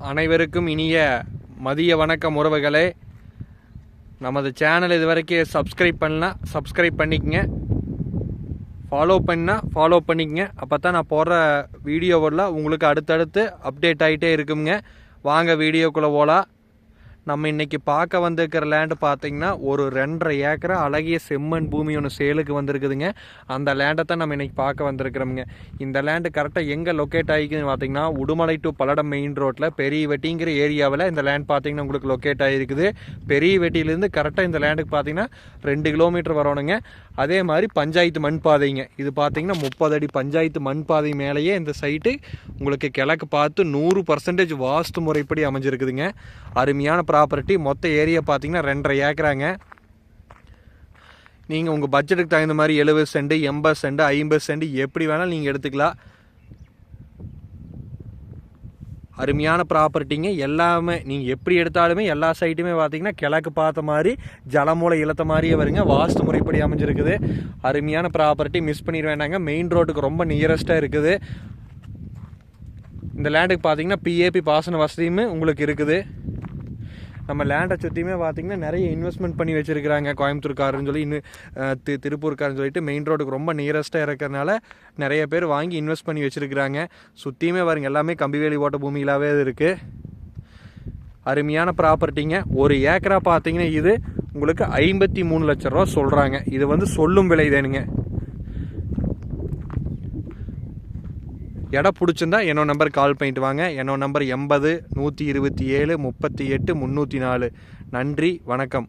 அனைவருக்கும் இனிய மதிய வணக்கம் உறவுகளே. நமது சேனல் இது வரைக்கும் சப்ஸ்கிரைப் பண்ணலாம், சப்ஸ்கிரைப் பண்ணிக்கங்க. ஃபாலோ பண்ணிக்கங்க. அப்போ தான் நான் போடுற வீடியோவெல்லாம் உங்களுக்கு அடுத்தடுத்து அப்டேட் ஆகிட்டே இருக்குங்க. வாங்க வீடியோக்குள்ளே போகலாம். நம்ம இன்றைக்கி பார்க்க வந்திருக்கிற லேண்டு பார்த்திங்கன்னா ஒரு 2.5 ஏக்கரா அழகிய செம்மண் பூமி ஒன்று சேலுக்கு வந்திருக்குதுங்க. அந்த லேண்டை தான் நம்ம இன்றைக்கி பார்க்க வந்திருக்கிறோமுங்க. இந்த லேண்டு கரெக்டாக எங்கே லொக்கேட் ஆகிக்குதுன்னு பார்த்திங்கன்னா உடுமலை டு பல்லடம் மெயின் ரோட்டில் பெரிய வெட்டிங்கிற ஏரியாவில் இந்த லேண்ட் பார்த்திங்கன்னா உங்களுக்கு லொக்கேட் ஆகிருக்குது. பெரிய வெட்டியிலேருந்து கரெக்டாக இந்த லேண்டுக்கு பார்த்திங்கன்னா 2 கிலோமீட்டர் வரணுங்க. அதே மாதிரி பஞ்சாயத்து மண் பாதைங்க. இது பார்த்திங்கன்னா 30 அடி பஞ்சாயத்து மண் பாதை மேலேயே இந்த சைட்டு உங்களுக்கு கிழக்கு பார்த்து 100% வாஸ்து முறைப்படி அமைஞ்சிருக்குதுங்க. அருமையான ப்ராப்பர்ட்டி. மொத்த ஏரியா பார்த்தீங்கன்னா 2.5 ஏக்கராங்க. நீங்கள் உங்கள் பட்ஜெட்டுக்கு தகுந்த மாதிரி 70 சென்ட் 80 சென்ட் 50 சென்ட் எப்படி வேணாலும் நீங்கள் எடுத்துக்கலாம். அருமையான ப்ராப்பர்ட்டிங்க. எல்லாமே நீங்கள் எப்படி எடுத்தாலுமே எல்லா சைட்டுமே பார்த்தீங்கன்னா கிழக்கு பார்த்த மாதிரி ஜலமூலை இழுத்த மாதிரியே வருங்க. வாஸ்து முறைப்படி அமைஞ்சிருக்குது. அருமையான ப்ராப்பர்ட்டி. மிஸ் பண்ணிட வேண்டாங்க. மெயின் ரோட்டுக்கு ரொம்ப நியரஸ்ட்டாக இருக்குது. இந்த லேண்டுக்கு பார்த்தீங்கன்னா பிஏபி பாசன வசதியுமே உங்களுக்கு இருக்குது. நம்ம லேண்டை சுற்றியுமே பார்த்திங்கன்னா நிறைய இன்வெஸ்ட்மெண்ட் பண்ணி வச்சுருக்கிறாங்க. கோயம்புத்தூர்காரன்னு சொல்லி இன்னும் திருப்பூர்காரன்னு சொல்லிட்டு மெயின் ரோடுக்கு ரொம்ப நியரஸ்ட்டாக இருக்கிறதுனால நிறைய பேர் வாங்கி இன்வெஸ்ட் பண்ணி வச்சுருக்கிறாங்க. சுற்றியுமே பாருங்க எல்லாமே கம்பிவேலி ஓட்ட பூமிகளாகவே இருக்குது. அருமையான ப்ராப்பர்ட்டிங்க. 1 ஏக்கரா பார்த்தீங்கன்னா இது உங்களுக்கு 53 லட்ச ரூபா சொல்கிறாங்க. இது வந்து சொல்லும் விலை தானுங்க. இடம் பிடிச்சிருந்தா என்னோட நம்பருக்கு கால் பண்ணிட்டு வாங்க. என்னோட நம்பர் 80 127 38 304. நன்றி, வணக்கம்.